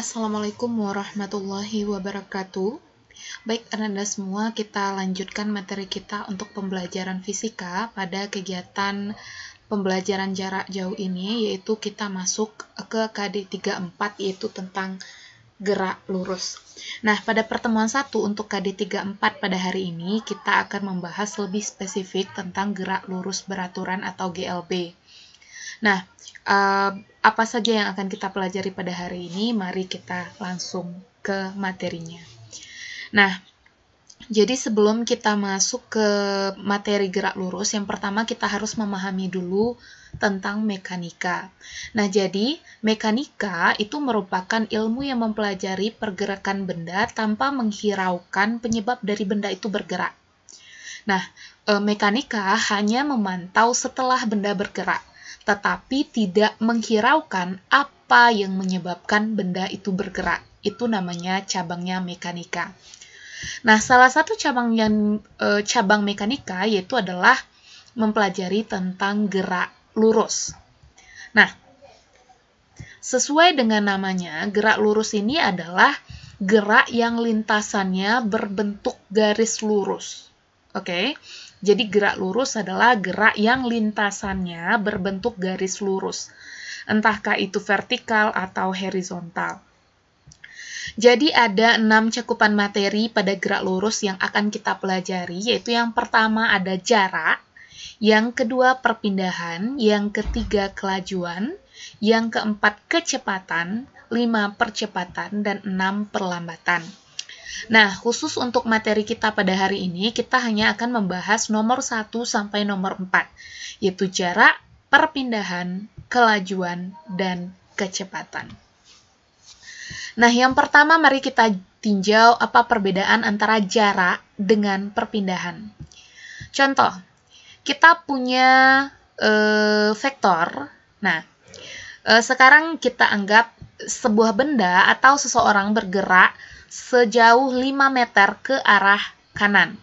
Assalamualaikum warahmatullahi wabarakatuh. Baik, Anda semua, kita lanjutkan materi kita untuk pembelajaran fisika pada kegiatan pembelajaran jarak jauh ini, yaitu kita masuk ke KD 34, yaitu tentang gerak lurus. Nah, pada pertemuan 1 untuk KD 34 pada hari ini, kita akan membahas lebih spesifik tentang gerak lurus beraturan atau GLB. Nah, apa saja yang akan kita pelajari pada hari ini? Mari kita langsung ke materinya. Nah, jadi sebelum kita masuk ke materi gerak lurus, yang pertama kita harus memahami dulu tentang mekanika. Nah, jadi mekanika itu merupakan ilmu yang mempelajari pergerakan benda tanpa menghiraukan penyebab dari benda itu bergerak. Nah, mekanika hanya memantau setelah benda bergerak, tetapi tidak menghiraukan apa yang menyebabkan benda itu bergerak. Itu namanya cabangnya mekanika. Nah, salah satu cabang mekanika yaitu adalah mempelajari tentang gerak lurus. Nah, sesuai dengan namanya, gerak lurus ini adalah gerak yang lintasannya berbentuk garis lurus. Oke? Jadi gerak lurus adalah gerak yang lintasannya berbentuk garis lurus, entahkah itu vertikal atau horizontal. Jadi ada 6 cakupan materi pada gerak lurus yang akan kita pelajari, yaitu yang pertama ada jarak, yang kedua perpindahan, yang ketiga kelajuan, yang keempat kecepatan, 5 percepatan, dan 6 perlambatan. Nah, khusus untuk materi kita pada hari ini, kita hanya akan membahas nomor 1 sampai nomor 4, yaitu jarak, perpindahan, kelajuan, dan kecepatan. Nah, yang pertama mari kita tinjau apa perbedaan antara jarak dengan perpindahan. Contoh, kita punya vektor. Nah, sekarang kita anggap sebuah benda atau seseorang bergerak sejauh 5 meter ke arah kanan.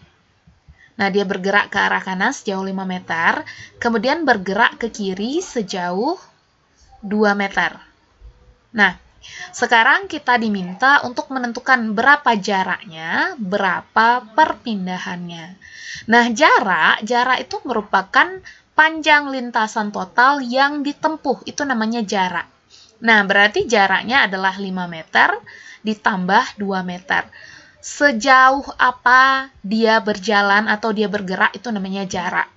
Nah, dia bergerak ke arah kanan sejauh 5 meter, kemudian bergerak ke kiri sejauh 2 meter. Nah, sekarang kita diminta untuk menentukan berapa jaraknya, berapa perpindahannya. Nah, jarak itu merupakan panjang lintasan total yang ditempuh, itu namanya jarak. Nah, berarti jaraknya adalah 5 meter, ditambah 2 meter. Sejauh apa dia berjalan atau dia bergerak itu namanya jarak.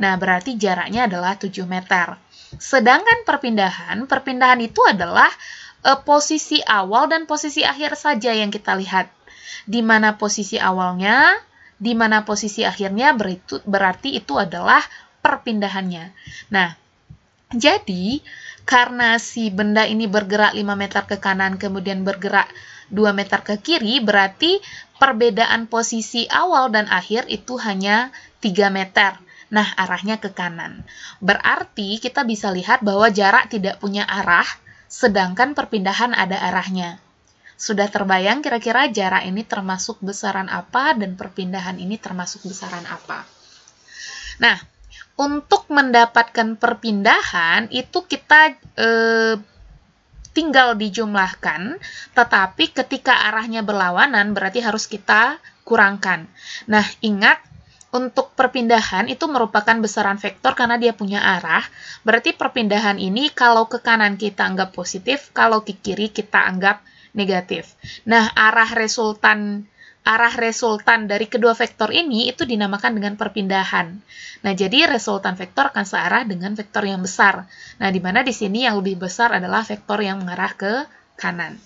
Nah, berarti jaraknya adalah 7 meter. Sedangkan perpindahan itu adalah posisi awal dan posisi akhir saja yang kita lihat. Di mana posisi awalnya, di mana posisi akhirnya, berarti itu adalah perpindahannya. Nah, jadi karena si benda ini bergerak 5 meter ke kanan, kemudian bergerak 2 meter ke kiri, berarti perbedaan posisi awal dan akhir itu hanya 3 meter. Nah, arahnya ke kanan. Berarti kita bisa lihat bahwa jarak tidak punya arah, sedangkan perpindahan ada arahnya. Sudah terbayang kira-kira jarak ini termasuk besaran apa dan perpindahan ini termasuk besaran apa? Nah, untuk mendapatkan perpindahan itu kita tinggal dijumlahkan, tetapi ketika arahnya berlawanan berarti harus kita kurangkan. Nah, ingat untuk perpindahan itu merupakan besaran vektor karena dia punya arah, berarti perpindahan ini kalau ke kanan kita anggap positif, kalau ke kiri kita anggap negatif. Nah, arah resultan dari kedua vektor ini itu dinamakan dengan perpindahan. Nah, jadi resultan vektor akan searah dengan vektor yang besar. Nah, di mana di sini yang lebih besar adalah vektor yang mengarah ke kanan.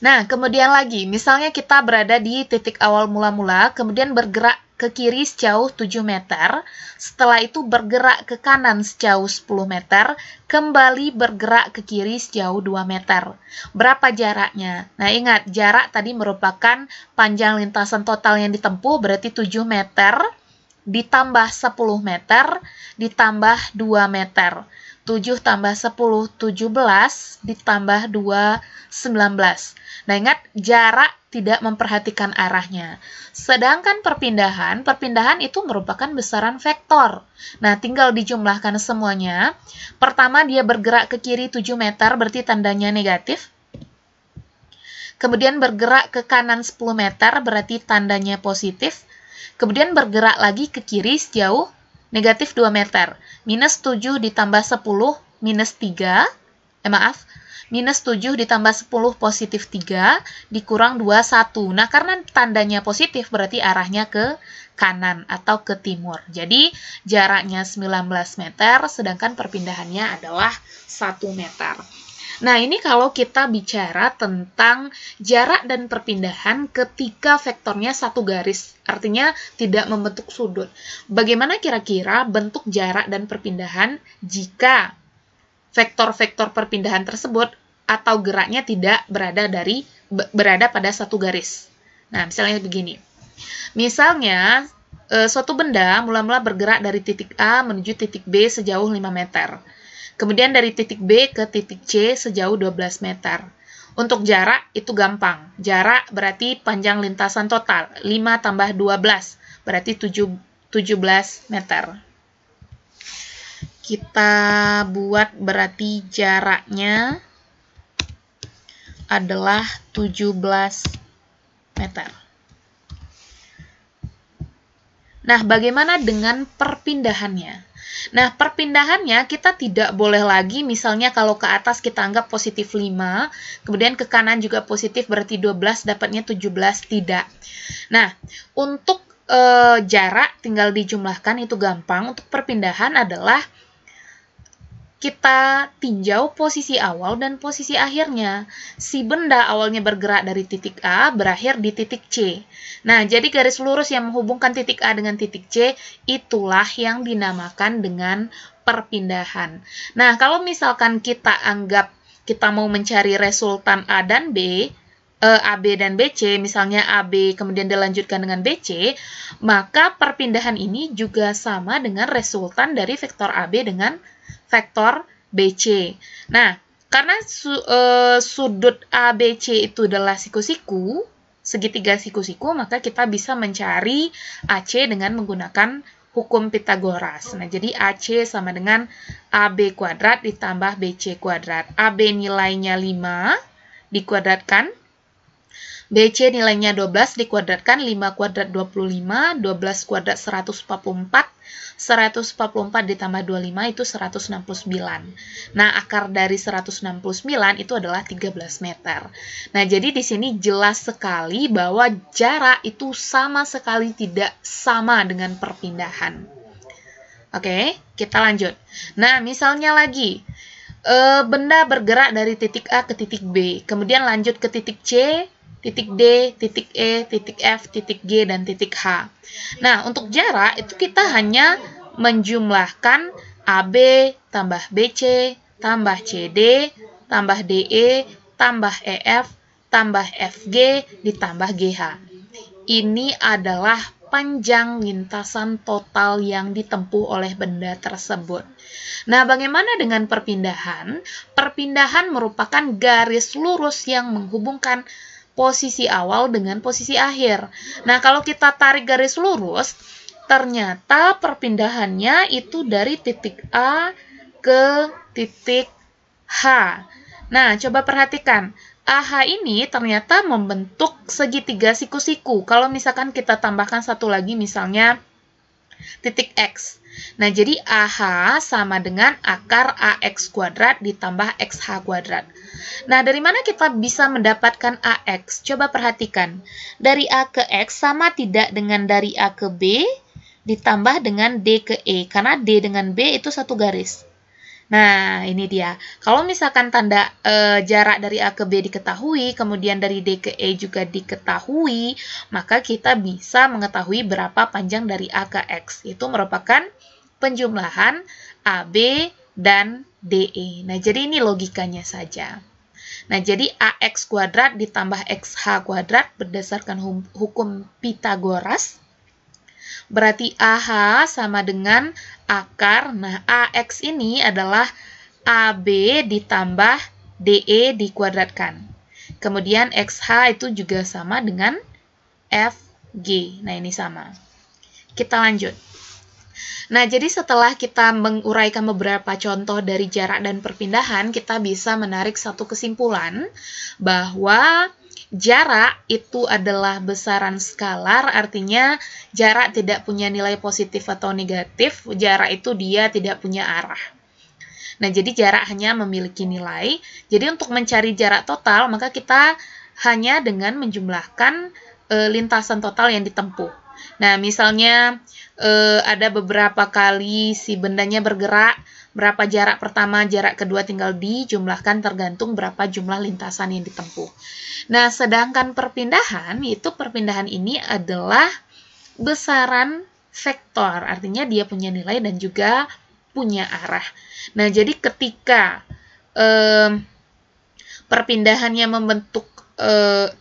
Nah, kemudian lagi, misalnya kita berada di titik awal mula-mula, kemudian bergerak ke kiri sejauh 7 meter, setelah itu bergerak ke kanan sejauh 10 meter, kembali bergerak ke kiri sejauh 2 meter. Berapa jaraknya? Nah, ingat, jarak tadi merupakan panjang lintasan total yang ditempuh, berarti 7 meter, ditambah 10 meter, ditambah 2 meter. 7 tambah 10, 17, ditambah 2, 19. Nah, ingat, jarak tidak memperhatikan arahnya. Sedangkan perpindahan itu merupakan besaran vektor. Nah, tinggal dijumlahkan semuanya. Pertama, dia bergerak ke kiri 7 meter, berarti tandanya negatif. kemudian bergerak ke kanan 10 meter, berarti tandanya positif, kemudian bergerak lagi ke kiri sejauh negatif 2 meter. Minus 7 ditambah 10, minus 3, minus 7 ditambah 10 positif 3, dikurang 2, 1. Nah, karena tandanya positif berarti arahnya ke kanan atau ke timur. Jadi, jaraknya 19 meter, sedangkan perpindahannya adalah 1 meter. Nah, ini kalau kita bicara tentang jarak dan perpindahan ketika vektornya satu garis, artinya tidak membentuk sudut. Bagaimana kira-kira bentuk jarak dan perpindahan jika vektor-vektor perpindahan tersebut atau geraknya tidak berada pada satu garis? Nah, misalnya begini. Misalnya, suatu benda mula-mula bergerak dari titik A menuju titik B sejauh 5 meter. Kemudian dari titik B ke titik C sejauh 12 meter. Untuk jarak itu gampang. Jarak berarti panjang lintasan total. 5 tambah 12 berarti 17 meter. Kita buat berarti jaraknya adalah 17 meter. Nah, bagaimana dengan perpindahannya? Nah, perpindahannya kita tidak boleh lagi, misalnya kalau ke atas kita anggap positif 5, kemudian ke kanan juga positif, berarti 12, dapatnya 17, tidak. Nah, untuk jarak tinggal dijumlahkan, itu gampang. Untuk perpindahan adalah kita tinjau posisi awal dan posisi akhirnya. Si benda awalnya bergerak dari titik A, berakhir di titik C. Nah, jadi garis lurus yang menghubungkan titik A dengan titik C, itulah yang dinamakan dengan perpindahan. Nah, kalau misalkan kita anggap kita mau mencari resultan A dan B, AB dan BC, misalnya AB kemudian dilanjutkan dengan BC, maka perpindahan ini juga sama dengan resultan dari vektor AB dengan vektor BC. Nah, karena sudut ABC itu adalah siku-siku, segitiga siku-siku, maka kita bisa mencari AC dengan menggunakan hukum Pitagoras. Nah, jadi AC sama dengan AB kuadrat ditambah BC kuadrat. AB nilainya 5 dikuadratkan, BC nilainya 12 dikuadratkan, 5 kuadrat 25, 12 kuadrat 144, 144 ditambah 25 itu 169. Nah, akar dari 169 itu adalah 13 meter. Nah, jadi di sini jelas sekali bahwa jarak itu sama sekali tidak sama dengan perpindahan. Oke, kita lanjut. Nah, misalnya lagi, benda bergerak dari titik A ke titik B, kemudian lanjut ke titik C, titik D, titik E, titik F, titik G, dan titik H. Nah, untuk jarak itu kita hanya menjumlahkan AB tambah BC, tambah CD, tambah DE, tambah EF, tambah FG, ditambah GH. Ini adalah panjang lintasan total yang ditempuh oleh benda tersebut. Nah, bagaimana dengan perpindahan? Perpindahan merupakan garis lurus yang menghubungkan posisi awal dengan posisi akhir. Nah, kalau kita tarik garis lurus, ternyata perpindahannya itu dari titik A ke titik H. Nah, coba perhatikan. AH ini ternyata membentuk segitiga siku-siku. Kalau misalkan kita tambahkan satu lagi, misalnya titik X. Nah, jadi AH sama dengan akar AX kuadrat ditambah XH kuadrat. Nah, dari mana kita bisa mendapatkan AX? Coba perhatikan. Dari A ke X sama tidak dengan dari A ke B ditambah dengan D ke E. Karena D dengan B itu satu garis. Nah, ini dia. Kalau misalkan tanda jarak dari A ke B diketahui, kemudian dari D ke E juga diketahui, maka kita bisa mengetahui berapa panjang dari A ke X. Itu merupakan penjumlahan AB dan DE. Nah, jadi ini logikanya saja. Nah, jadi AX kuadrat ditambah XH kuadrat berdasarkan hukum Pitagoras. Berarti AH sama dengan akar. Nah, AX ini adalah AB ditambah DE dikuadratkan. Kemudian XH itu juga sama dengan FG. Nah, ini sama. Kita lanjut. Nah, jadi setelah kita menguraikan beberapa contoh dari jarak dan perpindahan, kita bisa menarik satu kesimpulan bahwa Jarak itu adalah besaran skalar, artinya jarak tidak punya nilai positif atau negatif, jarak itu dia tidak punya arah. Nah, jadi jarak hanya memiliki nilai. Jadi untuk mencari jarak total, maka kita hanya dengan menjumlahkan lintasan total yang ditempuh. Nah, misalnya ada beberapa kali si bendanya bergerak, berapa jarak pertama, jarak kedua tinggal dijumlahkan tergantung berapa jumlah lintasan yang ditempuh. Nah, sedangkan perpindahan, itu perpindahan ini adalah besaran vektor, artinya dia punya nilai dan juga punya arah. Nah, jadi ketika perpindahannya membentuk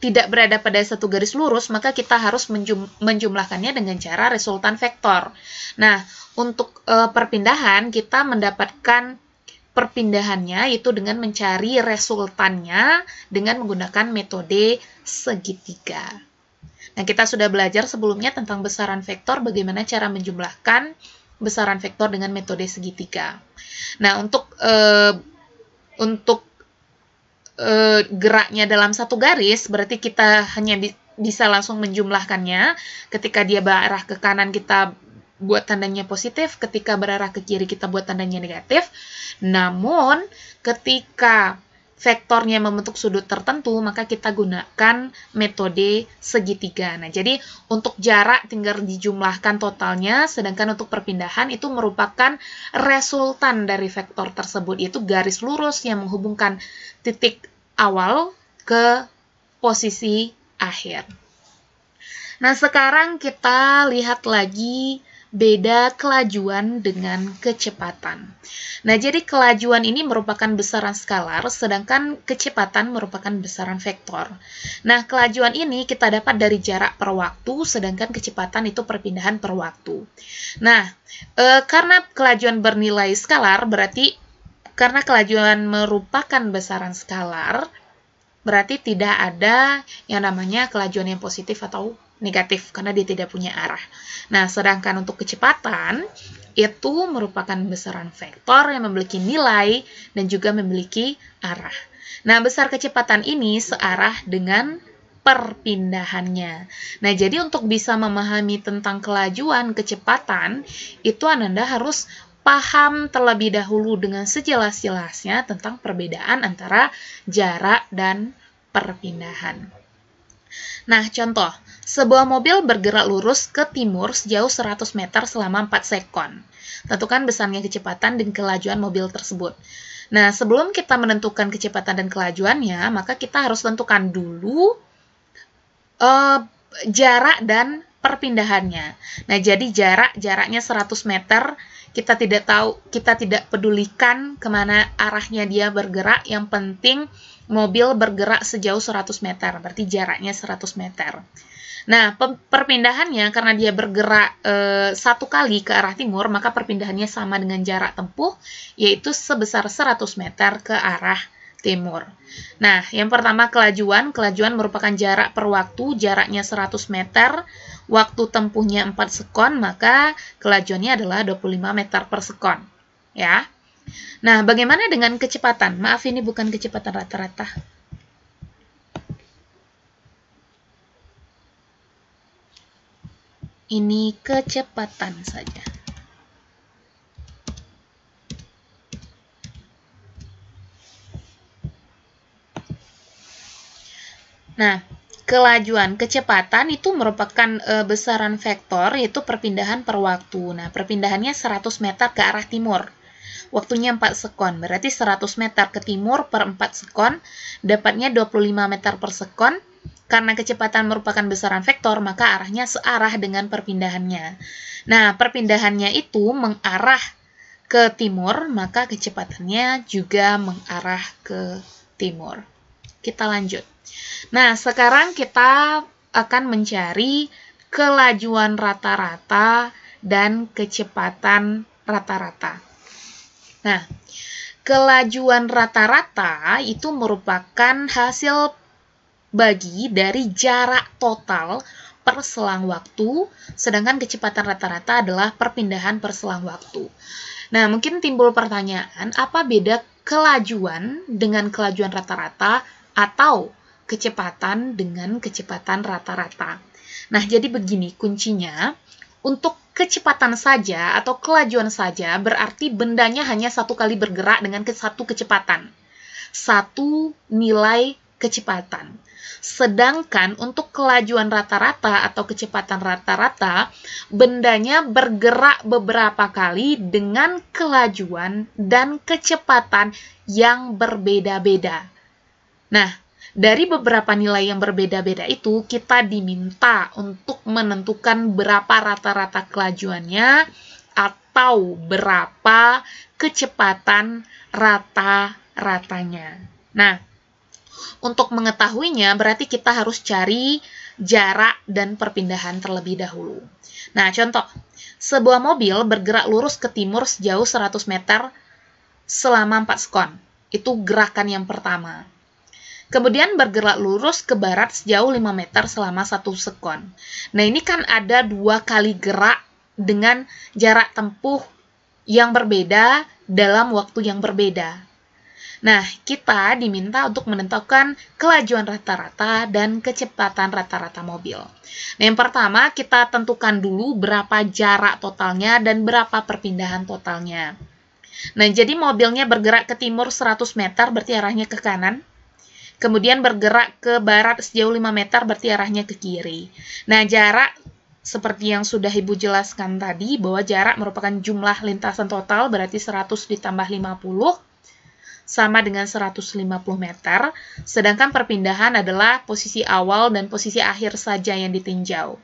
tidak berada pada satu garis lurus, maka kita harus menjumlahkannya dengan cara resultan vektor. Nah, untuk perpindahan, kita mendapatkan perpindahannya itu dengan mencari resultannya dengan menggunakan metode segitiga. Nah, kita sudah belajar sebelumnya tentang besaran vektor, bagaimana cara menjumlahkan besaran vektor dengan metode segitiga. Nah, untuk geraknya dalam satu garis, berarti kita hanya bisa langsung menjumlahkannya. Ketika dia berarah ke kanan, kita buat tandanya positif. Ketika berarah ke kiri, kita buat tandanya negatif. Namun, ketika vektornya membentuk sudut tertentu, maka kita gunakan metode segitiga. Nah, jadi untuk jarak tinggal dijumlahkan totalnya, sedangkan untuk perpindahan itu merupakan resultan dari vektor tersebut, yaitu garis lurus yang menghubungkan titik awal ke posisi akhir. Nah, sekarang kita lihat lagi beda kelajuan dengan kecepatan. Nah, jadi kelajuan ini merupakan besaran skalar, sedangkan kecepatan merupakan besaran vektor. Nah, kelajuan ini kita dapat dari jarak per waktu, sedangkan kecepatan itu perpindahan per waktu. Nah, karena kelajuan bernilai skalar, berarti karena kelajuan merupakan besaran skalar, berarti tidak ada yang namanya kelajuan yang positif atau negatif, karena dia tidak punya arah. Nah, sedangkan untuk kecepatan, itu merupakan besaran vektor yang memiliki nilai dan juga memiliki arah. Nah, besar kecepatan ini searah dengan perpindahannya. Nah, jadi untuk bisa memahami tentang kelajuan kecepatan, itu Ananda harus paham terlebih dahulu dengan sejelas-jelasnya tentang perbedaan antara jarak dan perpindahan. Nah, contoh, sebuah mobil bergerak lurus ke timur sejauh 100 meter selama 4 sekon. Tentukan besarnya kecepatan dan kelajuan mobil tersebut. Nah, sebelum kita menentukan kecepatan dan kelajuannya, maka kita harus tentukan dulu jarak dan perpindahannya. Nah, jadi jaraknya 100 meter, kita tidak pedulikan kemana arahnya dia bergerak, yang penting mobil bergerak sejauh 100 meter, berarti jaraknya 100 meter. Nah, perpindahannya karena dia bergerak satu kali ke arah timur, maka perpindahannya sama dengan jarak tempuh, yaitu sebesar 100 meter ke arah timur. Nah, yang pertama kelajuan merupakan jarak per waktu, jaraknya 100 meter, waktu tempuhnya 4 sekon, maka kelajuannya adalah 25 meter per sekon. Ya. Nah, bagaimana dengan kecepatan? Maaf, ini bukan kecepatan rata-rata. Ini kecepatan saja. Nah, kelajuan kecepatan itu merupakan besaran vektor, yaitu perpindahan per waktu. Nah, perpindahannya 100 meter ke arah timur. Waktunya 4 sekon, berarti 100 meter ke timur per 4 sekon, dapatnya 25 meter per sekon. Karena kecepatan merupakan besaran vektor, maka arahnya searah dengan perpindahannya. Nah, perpindahannya itu mengarah ke timur, maka kecepatannya juga mengarah ke timur. Kita lanjut. Nah, sekarang kita akan mencari kelajuan rata-rata dan kecepatan rata-rata. Nah, kelajuan rata-rata itu merupakan hasil bagi dari jarak total per selang waktu, sedangkan kecepatan rata-rata adalah perpindahan per selang waktu. Nah, mungkin timbul pertanyaan, apa beda kelajuan dengan kelajuan rata-rata atau kecepatan dengan kecepatan rata-rata. Nah, jadi begini kuncinya. Untuk kecepatan saja atau kelajuan saja berarti bendanya hanya satu kali bergerak dengan satu kecepatan. Satu nilai kecepatan. Sedangkan untuk kelajuan rata-rata atau kecepatan rata-rata, bendanya bergerak beberapa kali dengan kelajuan dan kecepatan yang berbeda-beda. Nah, dari beberapa nilai yang berbeda-beda itu, kita diminta untuk menentukan berapa rata-rata kelajuannya atau berapa kecepatan rata-ratanya. Nah, untuk mengetahuinya, berarti kita harus cari jarak dan perpindahan terlebih dahulu. Nah, contoh, sebuah mobil bergerak lurus ke timur sejauh 100 meter selama 4 sekon. Itu gerakan yang pertama. Kemudian bergerak lurus ke barat sejauh 5 meter selama 1 sekon. Nah, ini kan ada 2 kali gerak dengan jarak tempuh yang berbeda dalam waktu yang berbeda. Nah, kita diminta untuk menentukan kelajuan rata-rata dan kecepatan rata-rata mobil. Nah, yang pertama, kita tentukan dulu berapa jarak totalnya dan berapa perpindahan totalnya. Nah, jadi mobilnya bergerak ke timur 100 meter, berarti arahnya ke kanan. Kemudian bergerak ke barat sejauh 5 meter, berarti arahnya ke kiri. Nah, jarak, seperti yang sudah Ibu jelaskan tadi, bahwa jarak merupakan jumlah lintasan total, berarti 100 ditambah 50, sama dengan 150 meter, sedangkan perpindahan adalah posisi awal dan posisi akhir saja yang ditinjau.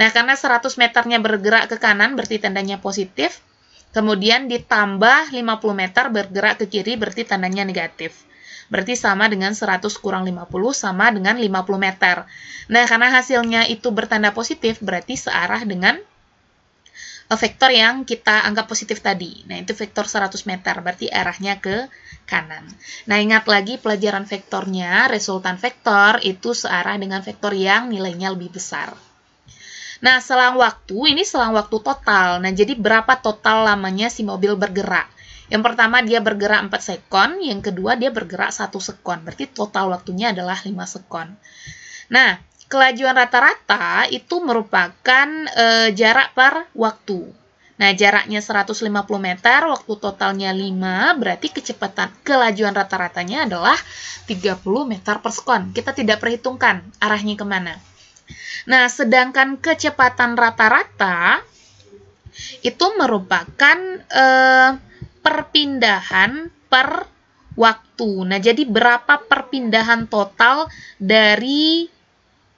Nah, karena 100 meternya bergerak ke kanan, berarti tandanya positif, kemudian ditambah 50 meter bergerak ke kiri, berarti tandanya negatif. Berarti sama dengan 100 kurang 50 sama dengan 50 meter. Nah, karena hasilnya itu bertanda positif, berarti searah dengan vektor yang kita anggap positif tadi. Nah, itu vektor 100 meter, berarti arahnya ke kanan. Nah, ingat lagi pelajaran vektornya, resultan vektor itu searah dengan vektor yang nilainya lebih besar. Nah, selang waktu, ini selang waktu total. Nah, jadi berapa total lamanya si mobil bergerak? Yang pertama dia bergerak 4 sekon, yang kedua dia bergerak 1 sekon. Berarti total waktunya adalah 5 sekon. Nah, kelajuan rata-rata itu merupakan jarak per waktu. Nah, jaraknya 150 meter, waktu totalnya 5, berarti kecepatan kelajuan rata-ratanya adalah 30 meter per sekon. Kita tidak perhitungkan arahnya kemana. Nah, sedangkan kecepatan rata-rata itu merupakan perpindahan per waktu. Nah, jadi berapa perpindahan total dari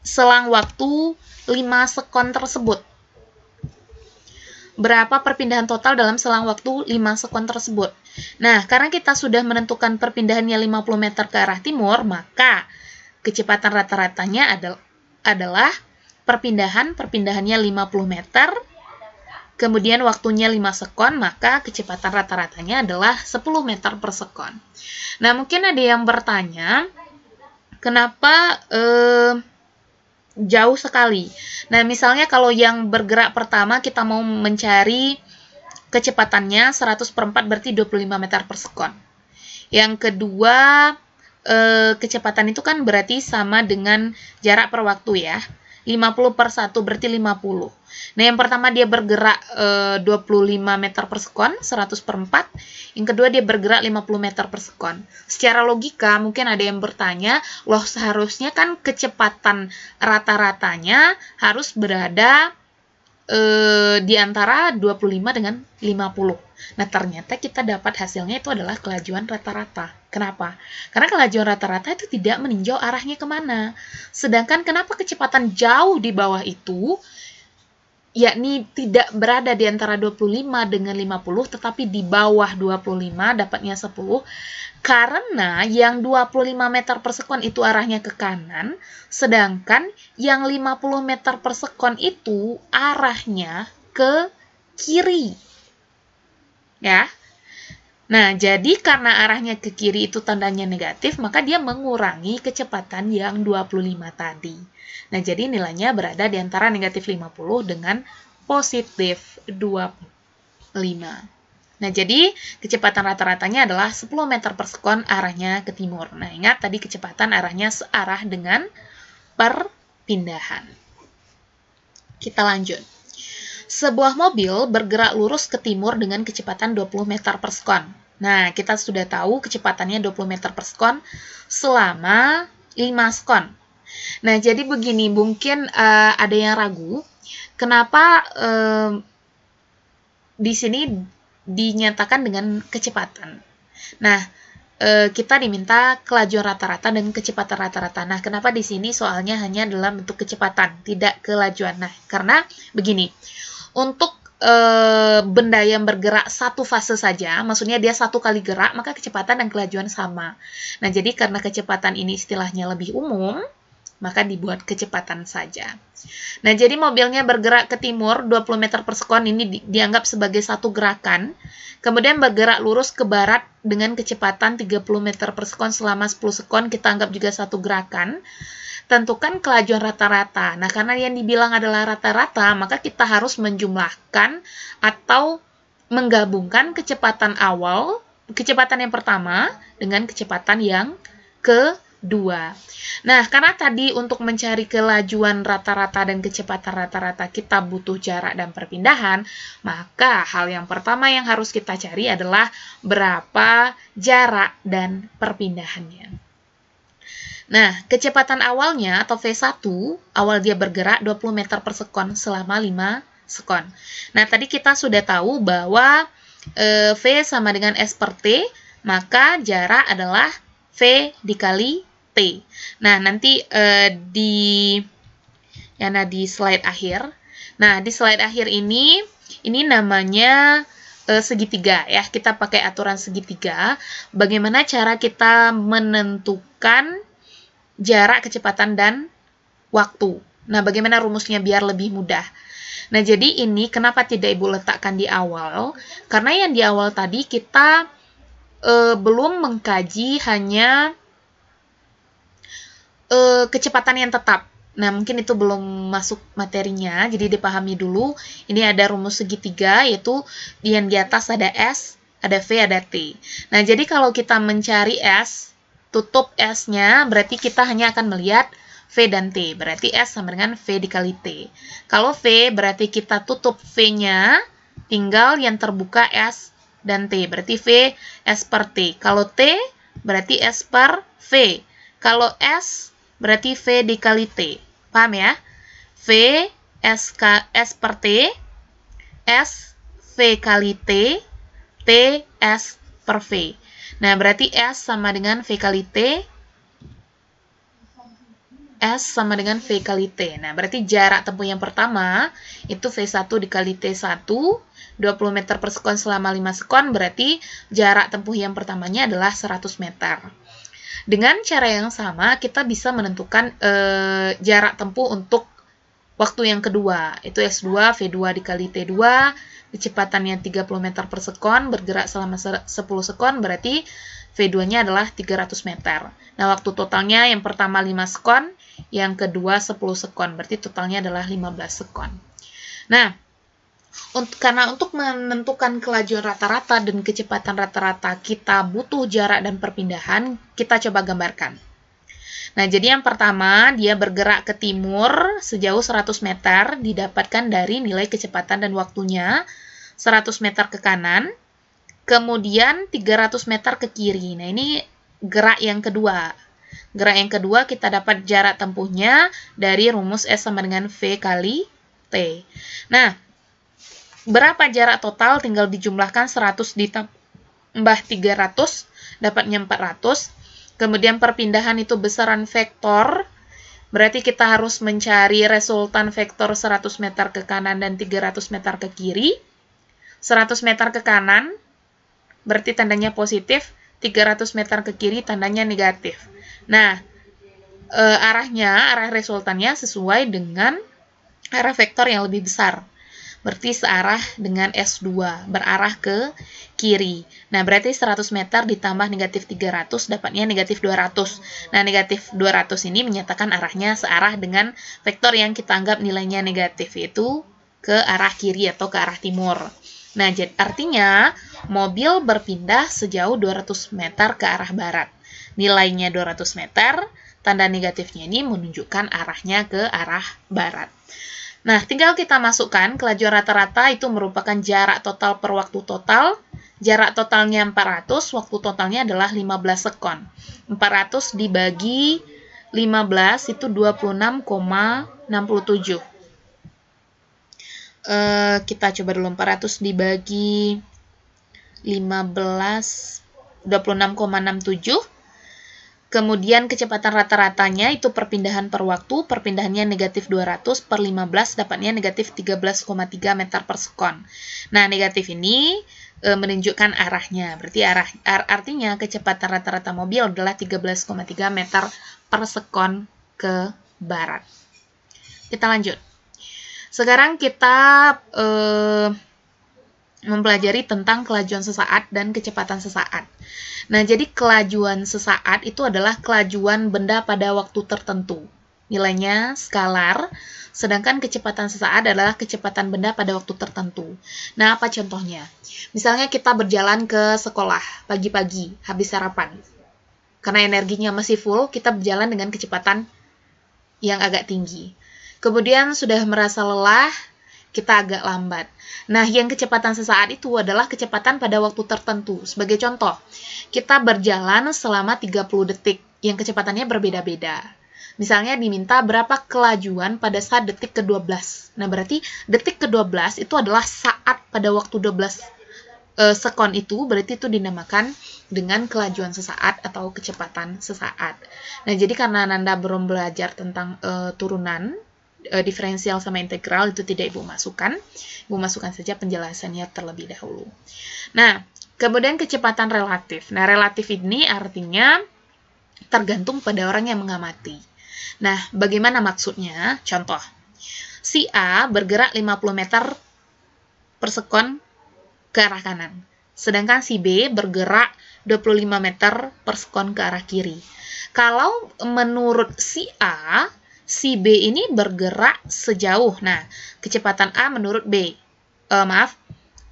selang waktu 5 sekon tersebut? Berapa perpindahan total dalam selang waktu 5 sekon tersebut? Nah, karena kita sudah menentukan perpindahannya 50 meter ke arah timur, maka kecepatan rata-ratanya adalah perpindahannya 50 meter, kemudian waktunya 5 sekon, maka kecepatan rata-ratanya adalah 10 meter per sekon. Nah, mungkin ada yang bertanya, kenapa jauh sekali? Nah, misalnya kalau yang bergerak pertama kita mau mencari kecepatannya 100/4 berarti 25 meter per sekon. Yang kedua, kecepatan itu kan berarti sama dengan jarak per waktu ya. 50/1 berarti 50. Nah, yang pertama dia bergerak 25 meter per sekon, 100/4. Yang kedua dia bergerak 50 meter per sekon. Secara logika mungkin ada yang bertanya, loh seharusnya kan kecepatan rata-ratanya harus berada di antara 25 dengan 50. Nah, ternyata kita dapat hasilnya itu adalah kelajuan rata-rata. Kenapa? Karena kelajuan rata-rata itu tidak meninjau arahnya kemana. Sedangkan kenapa kecepatan jauh di bawah itu, yakni tidak berada di antara 25 dengan 50, tetapi di bawah 25, dapatnya 10, karena yang 25 meter per sekon itu arahnya ke kanan, sedangkan yang 50 meter per sekon itu arahnya ke kiri. Ya. Nah, jadi karena arahnya ke kiri itu tandanya negatif, maka dia mengurangi kecepatan yang 25 tadi. Nah, jadi nilainya berada di antara negatif 50 dengan positif 25. Nah, jadi kecepatan rata-ratanya adalah 10 meter per sekon arahnya ke timur. Nah, ingat tadi kecepatan arahnya searah dengan perpindahan. Kita lanjut. Sebuah mobil bergerak lurus ke timur dengan kecepatan 20 meter per sekon. Nah, kita sudah tahu kecepatannya 20 meter per sekon selama 5 sekon. Nah, jadi begini, mungkin ada yang ragu, kenapa di sini dinyatakan dengan kecepatan. Nah, kita diminta kelajuan rata-rata dan kecepatan rata-rata. Nah, kenapa di sini soalnya hanya dalam bentuk kecepatan, tidak kelajuan? Nah, karena begini, untuk benda yang bergerak satu fase saja, maksudnya dia satu kali gerak, maka kecepatan dan kelajuan sama. Nah, jadi karena kecepatan ini istilahnya lebih umum, maka dibuat kecepatan saja. Nah, jadi mobilnya bergerak ke timur 20 meter per sekon ini dianggap sebagai satu gerakan, kemudian bergerak lurus ke barat dengan kecepatan 30 meter per sekon selama 10 sekon, kita anggap juga satu gerakan. Tentukan kelajuan rata-rata. Nah, karena yang dibilang adalah rata-rata, maka kita harus menjumlahkan atau menggabungkan kecepatan awal, kecepatan yang pertama dengan kecepatan yang kedua. Nah, karena tadi untuk mencari kelajuan rata-rata dan kecepatan rata-rata kita butuh jarak dan perpindahan, maka hal yang pertama yang harus kita cari adalah berapa jarak dan perpindahannya. Nah, kecepatan awalnya atau V1, awal dia bergerak 20 meter per sekon selama 5 sekon. Nah, tadi kita sudah tahu bahwa V sama dengan S per T, maka jarak adalah V dikali T. Nah, nanti di slide akhir. Nah, di slide akhir ini namanya segitiga ya. Kita pakai aturan segitiga. Bagaimana cara kita menentukan jarak, kecepatan, dan waktu. Nah, bagaimana rumusnya biar lebih mudah? Nah, jadi ini kenapa tidak Ibu letakkan di awal? Karena yang di awal tadi kita belum mengkaji hanya kecepatan yang tetap. Nah, mungkin itu belum masuk materinya, jadi dipahami dulu. Ini ada rumus segitiga, yaitu yang di atas ada S, ada V, ada T. Nah, jadi kalau kita mencari S, tutup S-nya, berarti kita hanya akan melihat V dan T. Berarti S sama dengan V dikali T. Kalau V, berarti kita tutup V-nya, tinggal yang terbuka S dan T. Berarti V, S per T. Kalau T, berarti S per V. Kalau S, berarti V dikali T. Paham ya? V, S per T, S, V kali T, T, S per V. Nah, berarti S sama dengan V kali T, S sama dengan V kali T. Nah, berarti jarak tempuh yang pertama, itu V1 dikali T1, 20 meter per sekon selama 5 sekon, berarti jarak tempuh yang pertamanya adalah 100 meter. Dengan cara yang sama, kita bisa menentukan jarak tempuh untuk waktu yang kedua, itu S2, V2 dikali T2, kecepatannya 30 meter per sekon, bergerak selama 10 sekon, berarti V2-nya adalah 300 meter. Nah, waktu totalnya yang pertama 5 sekon, yang kedua 10 sekon, berarti totalnya adalah 15 sekon. Nah, karena untuk menentukan kelajuan rata-rata dan kecepatan rata-rata kita butuh jarak dan perpindahan, kita coba gambarkan. Nah, jadi yang pertama, dia bergerak ke timur sejauh 100 meter, didapatkan dari nilai kecepatan dan waktunya 100 meter ke kanan, kemudian 300 meter ke kiri. Nah, ini gerak yang kedua. Gerak yang kedua kita dapat jarak tempuhnya dari rumus S sama dengan V kali T. Nah, berapa jarak total? Tinggal dijumlahkan 100 ditambah 300, dapatnya 400. Kemudian perpindahan itu besaran vektor, berarti kita harus mencari resultan vektor 100 meter ke kanan dan 300 meter ke kiri. 100 meter ke kanan, berarti tandanya positif, 300 meter ke kiri tandanya negatif. Nah, arah resultannya sesuai dengan arah vektor yang lebih besar. Berarti searah dengan S2, berarah ke kiri. Nah, berarti 100 meter ditambah negatif 300, dapatnya negatif 200. Nah, negatif 200 ini menyatakan arahnya searah dengan vektor yang kita anggap nilainya negatif, yaitu ke arah kiri atau ke arah timur. Nah, artinya mobil berpindah sejauh 200 meter ke arah barat. Nilainya 200 meter, tanda negatifnya ini menunjukkan arahnya ke arah barat. Nah, tinggal kita masukkan kelajuan rata-rata itu merupakan jarak total per waktu total. Jarak totalnya 400, waktu totalnya adalah 15 sekon. 400 dibagi 15 itu 26,67. Kita coba dulu 400 dibagi 15, 26,67. Kemudian kecepatan rata-ratanya itu perpindahan per waktu, perpindahannya negatif 200 per 15, dapatnya negatif 13,3 meter per sekon. Nah, negatif ini menunjukkan arahnya, berarti artinya kecepatan rata-rata mobil adalah 13,3 meter per sekon ke barat. Kita lanjut. Sekarang kita mempelajari tentang kelajuan sesaat dan kecepatan sesaat. Nah, jadi kelajuan sesaat itu adalah kelajuan benda pada waktu tertentu. Nilainya skalar, sedangkan kecepatan sesaat adalah kecepatan benda pada waktu tertentu. Nah, apa contohnya? Misalnya kita berjalan ke sekolah pagi-pagi, habis sarapan. Karena energinya masih full, kita berjalan dengan kecepatan yang agak tinggi. Kemudian sudah merasa lelah, kita agak lambat. Nah, yang kecepatan sesaat itu adalah kecepatan pada waktu tertentu. Sebagai contoh, kita berjalan selama 30 detik, yang kecepatannya berbeda-beda. Misalnya diminta berapa kelajuan pada saat detik ke-12. Nah, berarti detik ke-12 itu adalah saat pada waktu 12 sekon itu, berarti itu dinamakan dengan kelajuan sesaat atau kecepatan sesaat. Nah, jadi karena Nanda belum belajar tentang turunan, diferensial sama integral itu tidak Ibu masukkan. Ibu masukkan saja penjelasannya terlebih dahulu. Nah, kemudian kecepatan relatif. Nah, relatif ini artinya tergantung pada orang yang mengamati. Nah, bagaimana maksudnya? Contoh, si A bergerak 50 meter per sekon ke arah kanan. Sedangkan si B bergerak 25 meter per sekon ke arah kiri. Kalau menurut si A, si B ini bergerak sejauh. Nah, kecepatan A menurut B.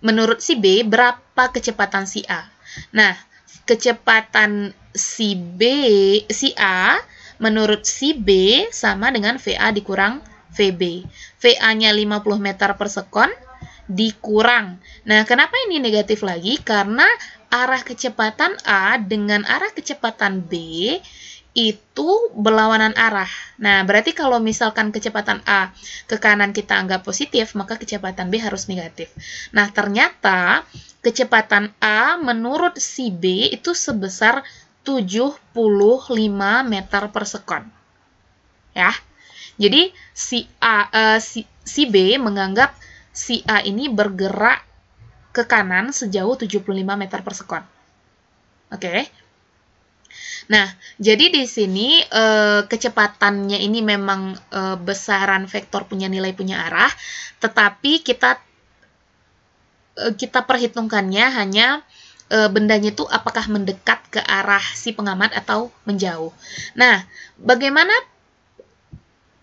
Menurut si B, berapa kecepatan si A? Nah, kecepatan si A menurut si B sama dengan VA dikurang VB. VA-nya 50 meter per sekon dikurang. Nah, kenapa ini negatif lagi? Karena arah kecepatan A dengan arah kecepatan B itu berlawanan arah. Nah, berarti kalau misalkan kecepatan A ke kanan kita anggap positif, maka kecepatan B harus negatif. Nah, ternyata kecepatan A menurut si B itu sebesar 75 meter per sekon. Ya. Jadi si B menganggap si A ini bergerak ke kanan sejauh 75 meter per sekon. Oke. Nah, jadi di sini kecepatannya ini memang besaran vektor punya nilai punya arah, tetapi kita perhitungkannya hanya bendanya itu apakah mendekat ke arah si pengamat atau menjauh. Nah, bagaimana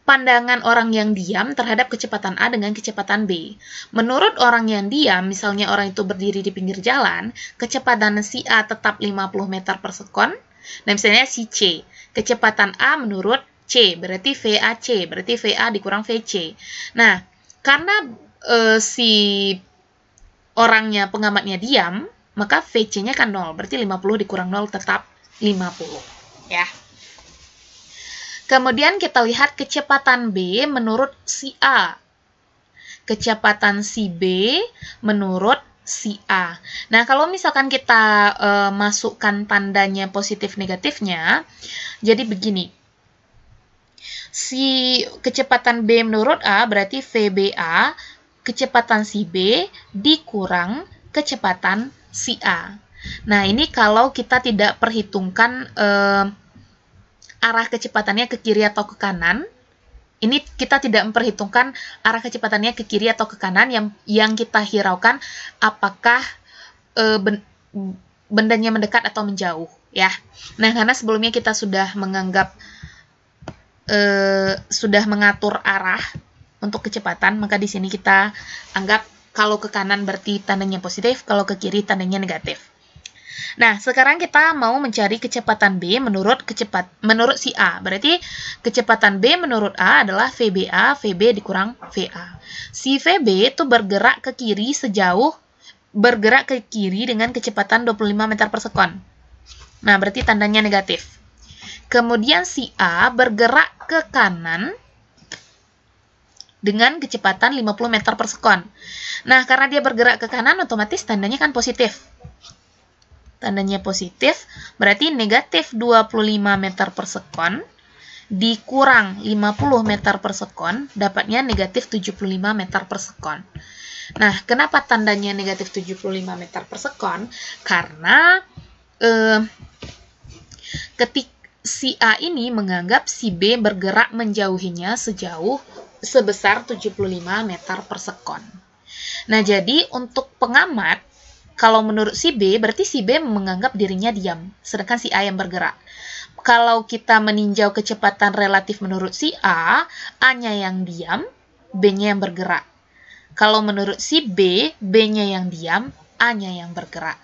pandangan orang yang diam terhadap kecepatan A dengan kecepatan B? Menurut orang yang diam, misalnya orang itu berdiri di pinggir jalan, kecepatan si A tetap 50 meter per sekon. Nah, misalnya si C, kecepatan A menurut C, berarti VAC, berarti VA dikurang VC. Nah, karena si orangnya, pengamatnya diam, maka VC-nya kan 0, berarti 50 dikurang 0 tetap 50. Ya. Kemudian kita lihat kecepatan B menurut si A. Kecepatan si B menurut si A. Nah, kalau misalkan kita masukkan tandanya positif negatifnya, jadi begini. Si kecepatan B menurut A berarti VBA, kecepatan si B dikurang kecepatan si A. Nah, ini kalau kita tidak perhitungkan arah kecepatannya ke kiri atau ke kanan, ini kita tidak memperhitungkan arah kecepatannya ke kiri atau ke kanan, yang kita hiraukan apakah bendanya mendekat atau menjauh, ya. Nah, karena sebelumnya kita sudah sudah mengatur arah untuk kecepatan, maka di sini kita anggap Kalau ke kanan berarti tandanya positif, kalau ke kiri tandanya negatif. Nah, sekarang kita mau mencari kecepatan B menurut si A. Berarti kecepatan B menurut A adalah VBA, VB dikurang VA. Si VB itu bergerak ke kiri dengan kecepatan 25 meter per sekon. Nah, berarti tandanya negatif. Kemudian si A bergerak ke kanan dengan kecepatan 50 meter per sekon. Nah, karena dia bergerak ke kanan, otomatis tandanya kan positif. Tandanya positif, berarti negatif 25 meter per sekon dikurang 50 meter per sekon, dapatnya negatif 75 meter per sekon. Nah, kenapa tandanya negatif 75 meter per sekon? Karena ketika si A ini menganggap si B bergerak menjauhinya sebesar 75 meter per sekon. Nah, jadi untuk pengamat, kalau menurut si B, berarti si B menganggap dirinya diam, sedangkan si A yang bergerak. Kalau kita meninjau kecepatan relatif menurut si A, A-nya yang diam, B-nya yang bergerak. Kalau menurut si B, B-nya yang diam, A-nya yang bergerak.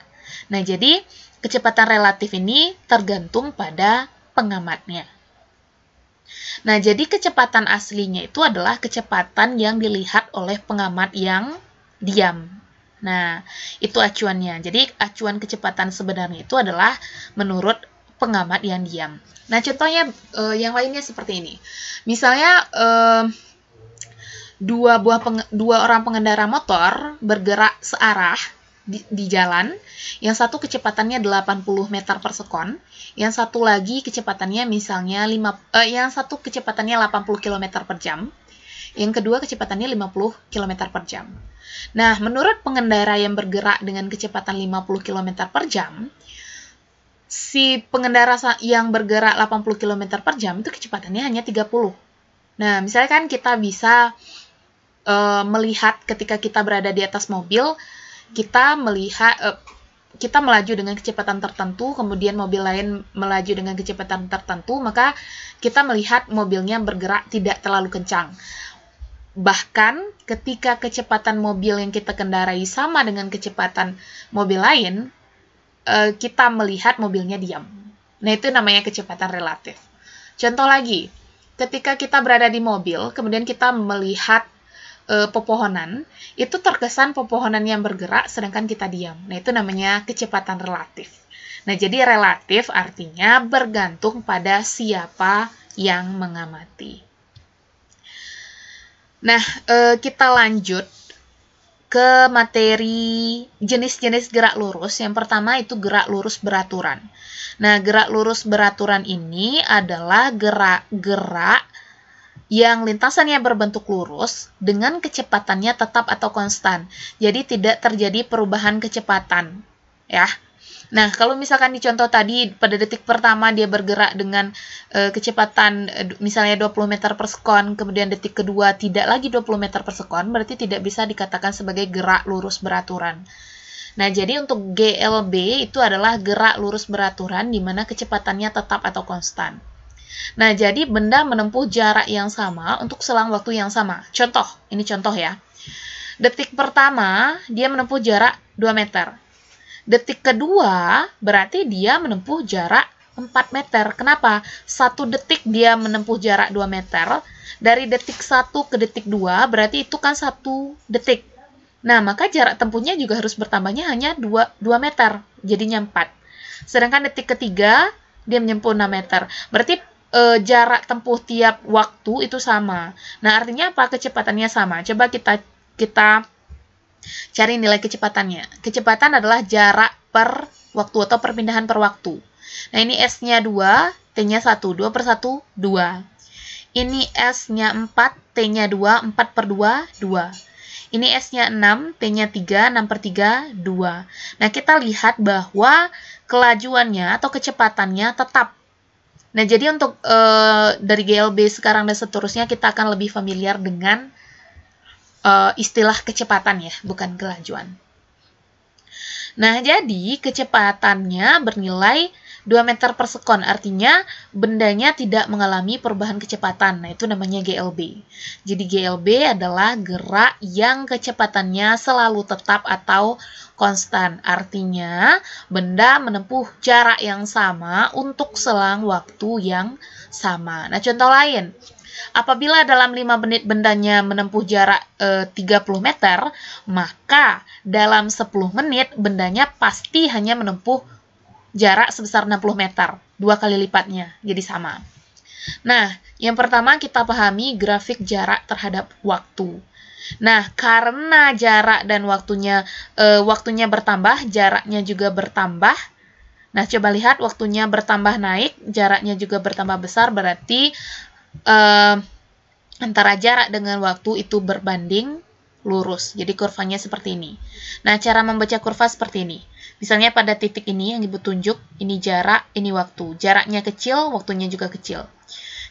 Nah, jadi kecepatan relatif ini tergantung pada pengamatnya. Nah, jadi kecepatan aslinya itu adalah kecepatan yang dilihat oleh pengamat yang diam. Nah, itu acuannya. Jadi, acuan kecepatan sebenarnya itu adalah menurut pengamat yang diam. Nah, contohnya yang lainnya seperti ini. Misalnya, dua orang pengendara motor bergerak searah di jalan, yang satu kecepatannya 80 meter per sekon, yang satu lagi kecepatannya misalnya 80 km per jam, yang kedua kecepatannya 50 km per jam. Nah, menurut pengendara yang bergerak dengan kecepatan 50 km per jam, si pengendara yang bergerak 80 km per jam itu kecepatannya hanya 30. Nah, misalkan kita bisa melihat ketika kita berada di atas mobil, kita melaju dengan kecepatan tertentu, kemudian mobil lain melaju dengan kecepatan tertentu, maka kita melihat mobilnya bergerak tidak terlalu kencang. Bahkan ketika kecepatan mobil yang kita kendarai sama dengan kecepatan mobil lain, kita melihat mobilnya diam. Nah, itu namanya kecepatan relatif. Contoh lagi, ketika kita berada di mobil, kemudian kita melihat pepohonan, itu terkesan pepohonan yang bergerak sedangkan kita diam. Nah, itu namanya kecepatan relatif. Nah, jadi relatif artinya bergantung pada siapa yang mengamati. Nah, kita lanjut ke materi jenis-jenis gerak lurus. Yang pertama itu gerak lurus beraturan. Nah, gerak lurus beraturan ini adalah gerak-gerak yang lintasannya berbentuk lurus dengan kecepatannya tetap atau konstan. Jadi tidak terjadi perubahan kecepatan, ya. Nah, kalau misalkan di contoh tadi pada detik pertama dia bergerak dengan kecepatan misalnya 20 meter per sekon, kemudian detik kedua tidak lagi 20 meter per sekon, berarti tidak bisa dikatakan sebagai gerak lurus beraturan. Nah, jadi untuk GLB itu adalah gerak lurus beraturan di mana kecepatannya tetap atau konstan. Nah, jadi benda menempuh jarak yang sama untuk selang waktu yang sama. Contoh, ini contoh ya. Detik pertama, dia menempuh jarak 2 meter. Detik kedua, berarti dia menempuh jarak 4 meter. Kenapa? 1 detik dia menempuh jarak 2 meter. Dari detik 1 ke detik 2, berarti itu kan 1 detik. Nah, maka jarak tempuhnya juga harus bertambahnya hanya 2 meter. Jadinya 4. Sedangkan detik ketiga, dia menempuh 6 meter. Berarti jarak tempuh tiap waktu itu sama. Nah, artinya apa? Kecepatannya sama. Coba kita cari nilai kecepatannya. Kecepatan adalah jarak per waktu atau perpindahan per waktu. Nah, ini S-nya 2, T-nya 1. 2 per 1, 2. Ini S-nya 4, T-nya 2, 4 per 2, 2. Ini S-nya 6, T-nya 3, 6 per 3, 2. Nah, kita lihat bahwa kelajuannya atau kecepatannya tetap. Nah, jadi untuk dari GLB sekarang dan seterusnya kita akan lebih familiar dengan istilah kecepatan ya, bukan kelajuan. Nah, jadi kecepatannya bernilai 2 meter per sekon, artinya bendanya tidak mengalami perubahan kecepatan. Nah, itu namanya GLB. Jadi GLB adalah gerak yang kecepatannya selalu tetap atau konstan. Artinya, benda menempuh jarak yang sama untuk selang waktu yang sama. Nah, contoh lain. Apabila dalam 5 menit bendanya menempuh jarak 30 meter, maka dalam 10 menit bendanya pasti hanya menempuh jarak sebesar 60 meter, 2 kali lipatnya, jadi sama. Nah, yang pertama kita pahami grafik jarak terhadap waktu. Nah, karena jarak dan waktunya bertambah, jaraknya juga bertambah. Nah, coba lihat waktunya bertambah naik, jaraknya juga bertambah besar, berarti antara jarak dengan waktu itu berbanding lurus. Jadi kurvanya seperti ini. Nah, cara membaca kurva seperti ini. Misalnya pada titik ini yang Ibu tunjuk, ini jarak, ini waktu. Jaraknya kecil, waktunya juga kecil.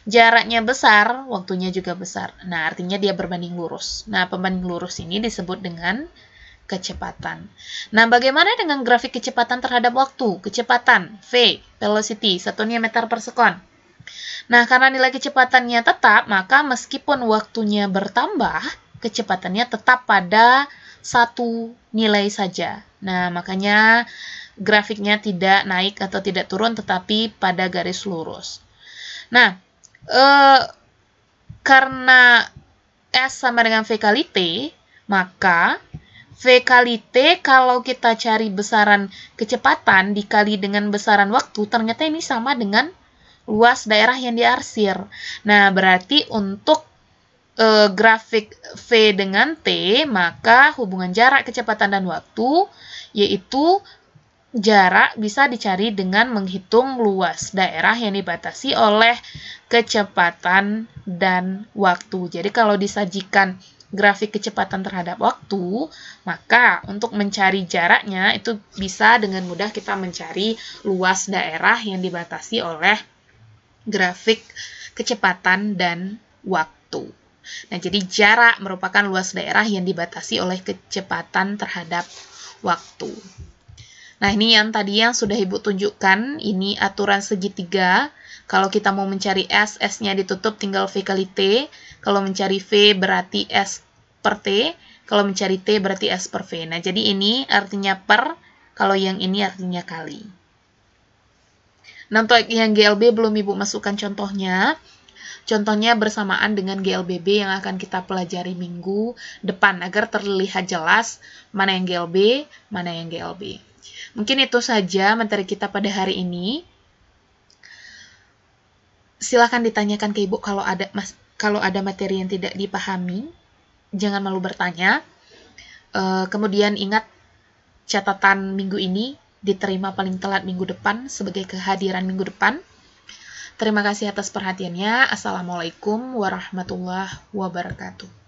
Jaraknya besar, waktunya juga besar. Nah, artinya dia berbanding lurus. Nah, pembanding lurus ini disebut dengan kecepatan. Nah, bagaimana dengan grafik kecepatan terhadap waktu? Kecepatan, V, velocity, satunya meter per sekon. Nah, karena nilai kecepatannya tetap, maka meskipun waktunya bertambah, kecepatannya tetap pada satu nilai saja. Nah, makanya grafiknya tidak naik atau tidak turun, tetapi pada garis lurus. Nah, karena S sama dengan V kali T, maka V kali T kalau kita cari besaran kecepatan dikali dengan besaran waktu, ternyata ini sama dengan luas daerah yang diarsir. Nah, berarti untuk grafik V dengan T, maka hubungan jarak, kecepatan, dan waktu, yaitu jarak bisa dicari dengan menghitung luas daerah yang dibatasi oleh kecepatan dan waktu. Jadi kalau disajikan grafik kecepatan terhadap waktu, maka untuk mencari jaraknya itu bisa dengan mudah kita mencari luas daerah yang dibatasi oleh grafik kecepatan dan waktu. Nah, jadi jarak merupakan luas daerah yang dibatasi oleh kecepatan terhadap waktu. Nah, ini yang tadi yang sudah Ibu tunjukkan, ini aturan segitiga. Kalau kita mau mencari S, S-nya ditutup tinggal V kali T. Kalau mencari V berarti S per T. Kalau mencari T berarti S per V. Nah, jadi ini artinya per, kalau yang ini artinya kali. Nah, untuk yang GLB belum Ibu masukkan contohnya. Contohnya bersamaan dengan GLBB yang akan kita pelajari minggu depan agar terlihat jelas mana yang GLB, mana yang GLB. Mungkin itu saja materi kita pada hari ini. Silakan ditanyakan ke Ibu kalau ada materi yang tidak dipahami. Jangan malu bertanya. Kemudian ingat catatan minggu ini diterima paling telat minggu depan sebagai kehadiran minggu depan. Terima kasih atas perhatiannya. Assalamualaikum warahmatullahi wabarakatuh.